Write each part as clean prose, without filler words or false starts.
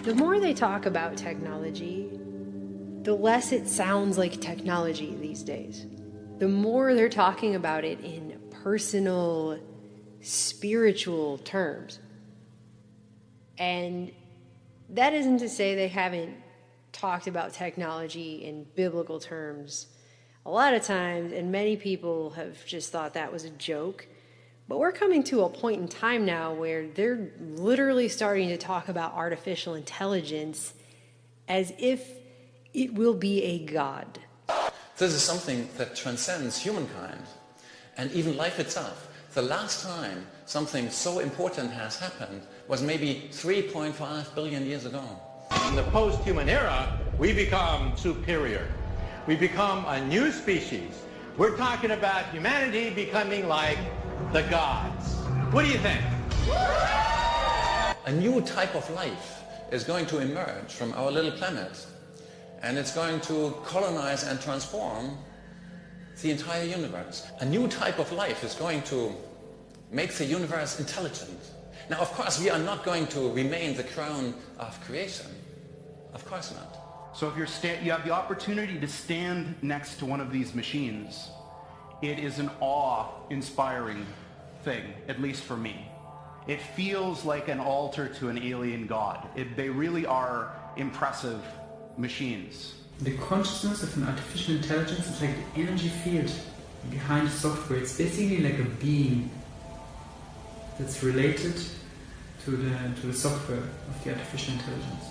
The more they talk about technology, the less it sounds like technology these days. The more they're talking about it in personal, spiritual terms. And that isn't to say they haven't talked about technology in biblical terms a lot of times, and many people have just thought that was a joke. But we're coming to a point in time now where they're literally starting to talk about artificial intelligence as if it will be a god. This is something that transcends humankind and even life itself. The last time something so important has happened was maybe 3.5 billion years ago. In the post-human era, we become superior. We become a new species. We're talking about humanity becoming like the gods. What do you think? A new type of life is going to emerge from our little planet, and it's going to colonize and transform the entire universe. A new type of life is going to make the universe intelligent. Now, of course, we are not going to remain the crown of creation. Of course not. So if you have the opportunity to stand next to one of these machines, it is an awe-inspiring thing, at least for me. It feels like an altar to an alien god. They really are impressive machines. The consciousness of an artificial intelligence is like the energy field behind the software. It's basically like a being that's related to the software of the artificial intelligence.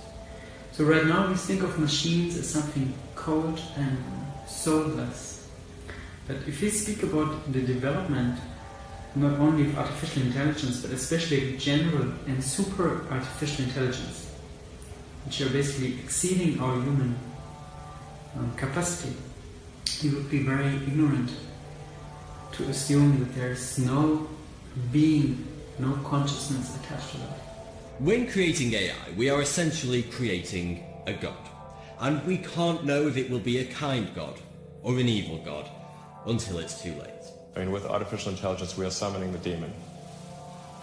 So right now we think of machines as something cold and soulless. But if we speak about the development not only of artificial intelligence, but especially general and super artificial intelligence, which are basically exceeding our human capacity, we would be very ignorant to assume that there's no being, no consciousness attached to that. When creating AI, we are essentially creating a god. And we can't know if it will be a kind god or an evil god until it's too late. I mean, with artificial intelligence, we are summoning the demon.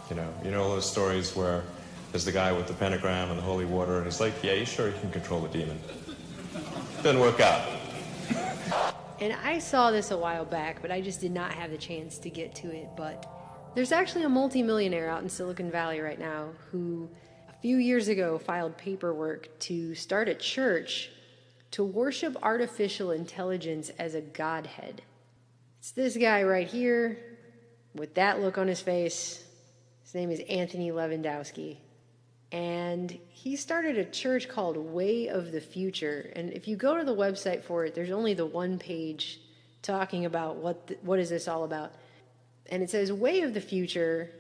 You know all those stories where there's the guy with the pentagram and the holy water, and he's like, yeah, you sure you can control the demon? Doesn't work out. And I saw this a while back, but I just did not have the chance to get to it. But there's actually a multimillionaire out in Silicon Valley right now who a few years ago filed paperwork to start a church to worship artificial intelligence as a godhead. It's this guy right here with that look on his face. His name is Anthony Lewandowski. And he started a church called Way of the Future. And if you go to the website for it, there's only the one page talking about what is this all about. And it says Way of the Future,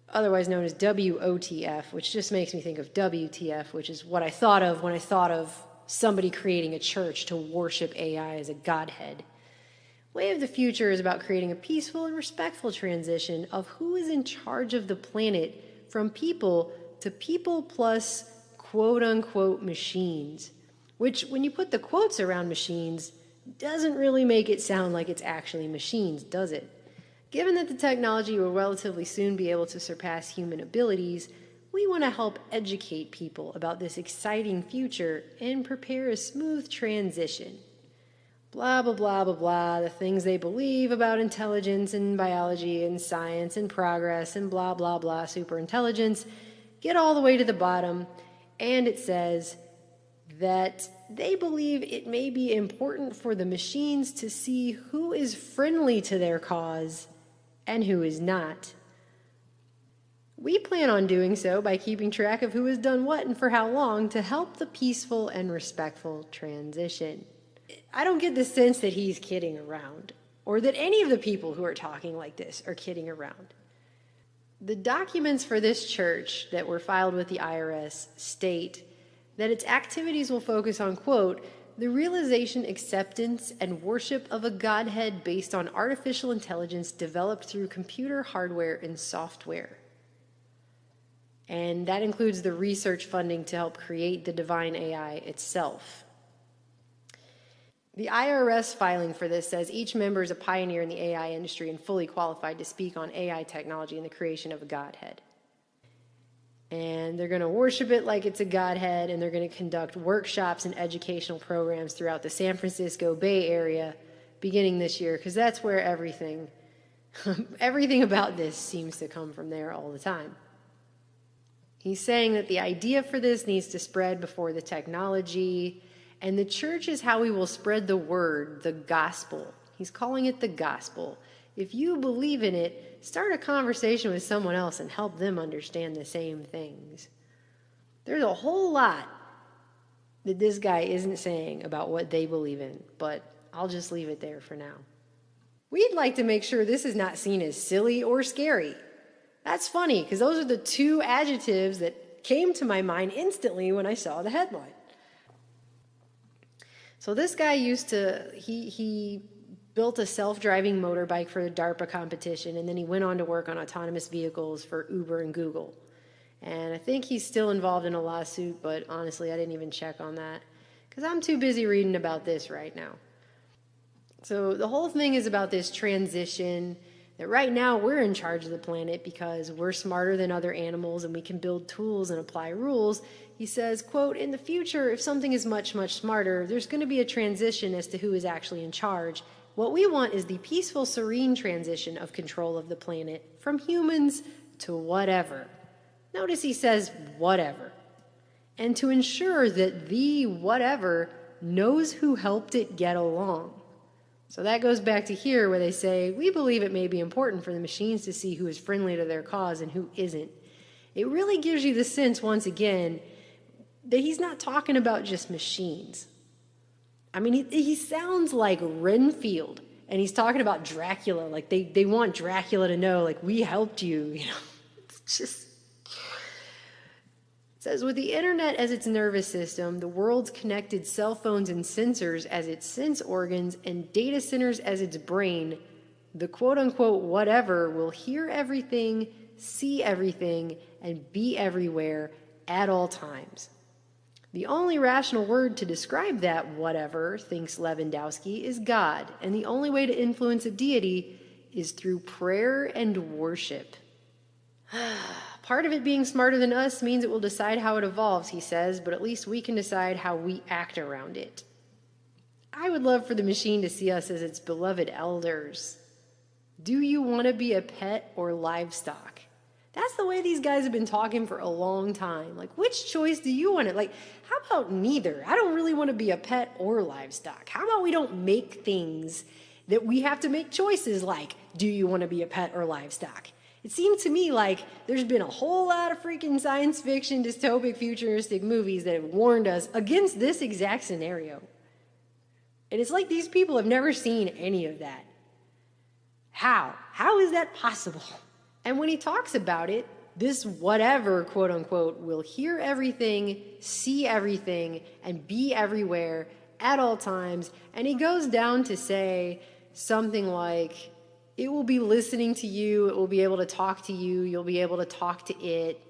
otherwise known as WOTF, which just makes me think of WTF, which is what I thought of when I thought of somebody creating a church to worship AI as a godhead. Way of the Future is about creating a peaceful and respectful transition of who is in charge of the planet from people to people plus quote-unquote machines, which, when you put the quotes around machines, doesn't really make it sound like it's actually machines, does it? Given that the technology will relatively soon be able to surpass human abilities, we want to help educate people about this exciting future and prepare a smooth transition. Blah, blah, blah, blah, blah, the things they believe about intelligence and biology and science and progress and blah, blah, blah, superintelligence. Get all the way to the bottom, and it says that they believe it may be important for the machines to see who is friendly to their cause and who is not. We plan on doing so by keeping track of who has done what and for how long to help the peaceful and respectful transition. I don't get the sense that he's kidding around, or that any of the people who are talking like this are kidding around. The documents for this church that were filed with the IRS state that its activities will focus on, quote, the realization, acceptance, and worship of a godhead based on artificial intelligence developed through computer hardware and software. And that includes the research funding to help create the divine AI itself. The IRS filing for this says each member is a pioneer in the AI industry and fully qualified to speak on AI technology and the creation of a godhead. And they're going to worship it like it's a godhead, and they're going to conduct workshops and educational programs throughout the San Francisco Bay Area beginning this year, because that's where everything about this seems to come from there all the time. He's saying that the idea for this needs to spread before the technology, and the church is how we will spread the word, the gospel. He's calling it the gospel. If you believe in it, start a conversation with someone else and help them understand the same things. There's a whole lot that this guy isn't saying about what they believe in, but I'll just leave it there for now. We'd like to make sure this is not seen as silly or scary. That's funny, because those are the two adjectives that came to my mind instantly when I saw the headline. So this guy he built a self-driving motorbike for the DARPA competition, and then he went on to work on autonomous vehicles for Uber and Google. And I think he's still involved in a lawsuit, but honestly, I didn't even check on that, because I'm too busy reading about this right now. So the whole thing is about this transition, that right now we're in charge of the planet because we're smarter than other animals and we can build tools and apply rules. He says, quote, in the future, if something is much, much smarter, there's going to be a transition as to who is actually in charge. What we want is the peaceful, serene transition of control of the planet from humans to whatever. Notice he says whatever. And to ensure that the whatever knows who helped it get along. So that goes back to here where they say, we believe it may be important for the machines to see who is friendly to their cause and who isn't. It really gives you the sense, once again, that he's not talking about just machines. I mean, he sounds like Renfield, and he's talking about Dracula. Like, they want Dracula to know, like, we helped you, you know. It's just... It says, with the internet as its nervous system, the world's connected cell phones and sensors as its sense organs, and data centers as its brain, the quote-unquote whatever will hear everything, see everything, and be everywhere at all times. The only rational word to describe that whatever, thinks Lewandowski, is God, and the only way to influence a deity is through prayer and worship. Part of it being smarter than us means it will decide how it evolves, he says, but at least we can decide how we act around it. I would love for the machine to see us as its beloved elders. Do you want to be a pet or livestock? That's the way these guys have been talking for a long time. Like, which choice do you want to, like, how about neither? I don't really want to be a pet or livestock. How about we don't make things that we have to make choices like, do you want to be a pet or livestock? It seems to me like there's been a whole lot of freaking science fiction, dystopic, futuristic movies that have warned us against this exact scenario. And it's like these people have never seen any of that. How? How is that possible? And when he talks about it, this whatever, quote unquote, will hear everything, see everything, and be everywhere at all times. And he goes down to say something like, it will be listening to you, it will be able to talk to you, you'll be able to talk to it.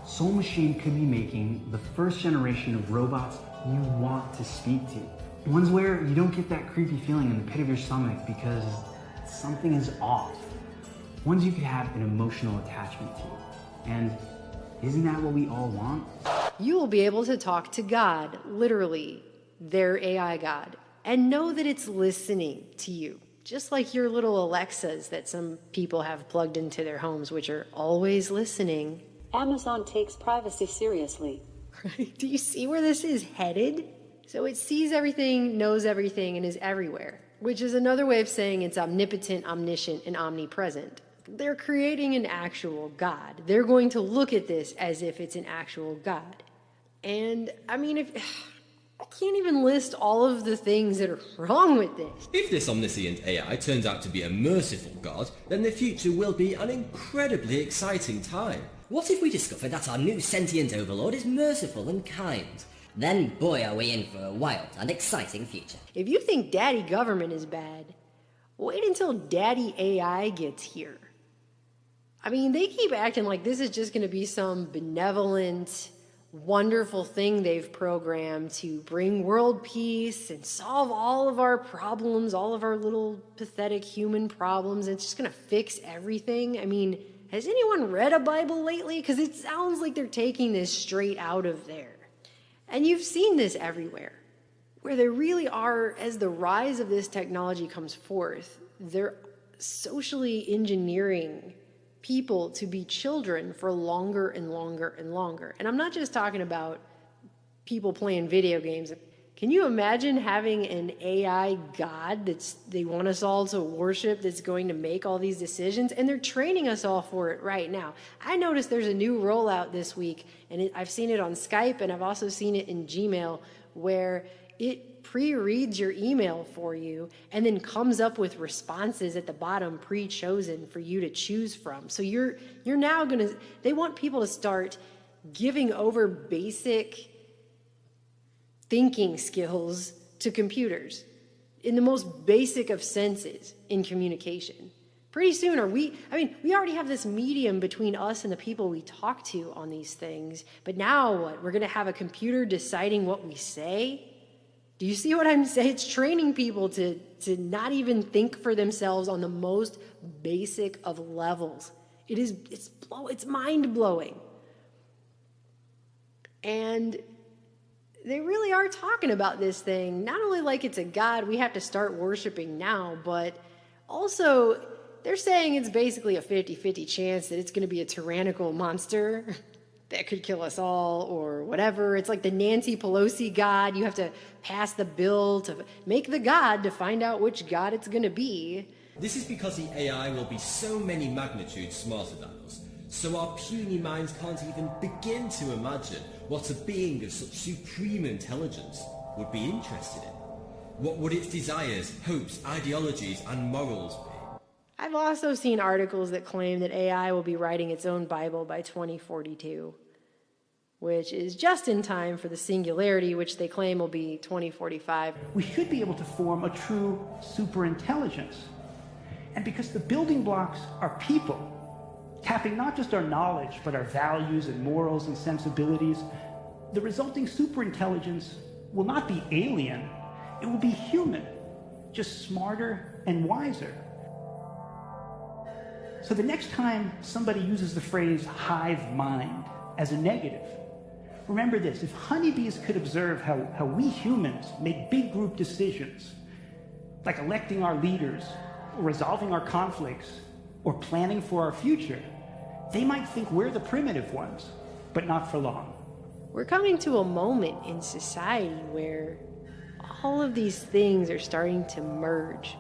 Soul Machine could be making the first generation of robots you want to speak to. Ones where you don't get that creepy feeling in the pit of your stomach because something is off. Ones you could have an emotional attachment to. And isn't that what we all want? You will be able to talk to God, literally, their AI God, and know that it's listening to you. Just like your little Alexas that some people have plugged into their homes, which are always listening. Amazon takes privacy seriously. Right? Do you see where this is headed? So it sees everything, knows everything, and is everywhere, which is another way of saying it's omnipotent, omniscient, and omnipresent. They're creating an actual God. They're going to look at this as if it's an actual God. And, I mean, I can't even list all of the things that are wrong with this. If this omniscient AI turns out to be a merciful God, then the future will be an incredibly exciting time. What if we discover that our new sentient overlord is merciful and kind? Then, boy, are we in for a wild and exciting future. If you think Daddy Government is bad, wait until Daddy AI gets here. I mean, they keep acting like this is just going to be some benevolent, wonderful thing they've programmed to bring world peace and solve all of our problems, all of our little pathetic human problems. It's just going to fix everything. I mean, has anyone read a Bible lately? Because it sounds like they're taking this straight out of there. And you've seen this everywhere, where there really are, as the rise of this technology comes forth, they're socially engineering people to be children for longer and longer and longer. And I'm not just talking about people playing video games. Can you imagine having an AI God they want us all to worship, that's going to make all these decisions? And they're training us all for it right now. I noticed there's a new rollout this week, and I've seen it on Skype, and I've also seen it in Gmail, where it pre-reads your email for you and then comes up with responses at the bottom pre-chosen for you to choose from. So you're now they want people to start giving over basic thinking skills to computers in the most basic of senses in communication. Pretty soon we already have this medium between us and the people we talk to on these things, but now what? We're going to have a computer deciding what we say? Do you see what I'm saying? It's training people to not even think for themselves on the most basic of levels. It's mind-blowing. And they really are talking about this thing, not only like it's a god we have to start worshiping now, but also they're saying it's basically a 50-50 chance that it's going to be a tyrannical monster that could kill us all or whatever. It's like the Nancy Pelosi god. You have to pass the bill to make the god to find out which god it's going to be. This is because the AI will be so many magnitudes smarter than us, so our puny minds can't even begin to imagine what a being of such supreme intelligence would be interested in. What would its desires, hopes, ideologies, and morals be? I've also seen articles that claim that AI will be writing its own Bible by 2042, which is just in time for the singularity, which they claim will be 2045. We should be able to form a true superintelligence. And because the building blocks are people, tapping not just our knowledge, but our values and morals and sensibilities, the resulting superintelligence will not be alien, it will be human, just smarter and wiser. So the next time somebody uses the phrase hive mind as a negative, remember this: if honeybees could observe how we humans make big group decisions, like electing our leaders, or resolving our conflicts, or planning for our future, they might think we're the primitive ones, but not for long. We're coming to a moment in society where all of these things are starting to merge.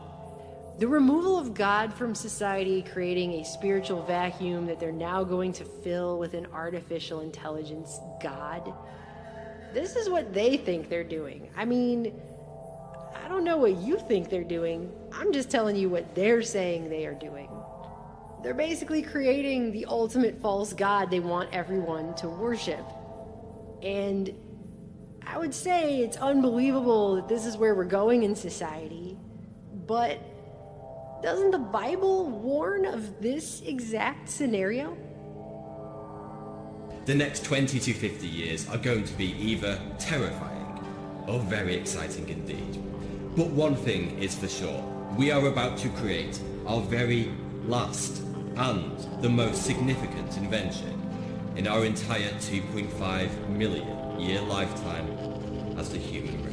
The removal of God from society, creating a spiritual vacuum that they're now going to fill with an artificial intelligence God. This is what they think they're doing. I mean, I don't know what you think they're doing. I'm just telling you what they're saying they are doing. They're basically creating the ultimate false god they want everyone to worship. And I would say it's unbelievable that this is where we're going in society, but doesn't the Bible warn of this exact scenario? The next 20 to 50 years are going to be either terrifying or very exciting indeed. But one thing is for sure: we are about to create our very last and the most significant invention in our entire 2.5 million year lifetime as the human race.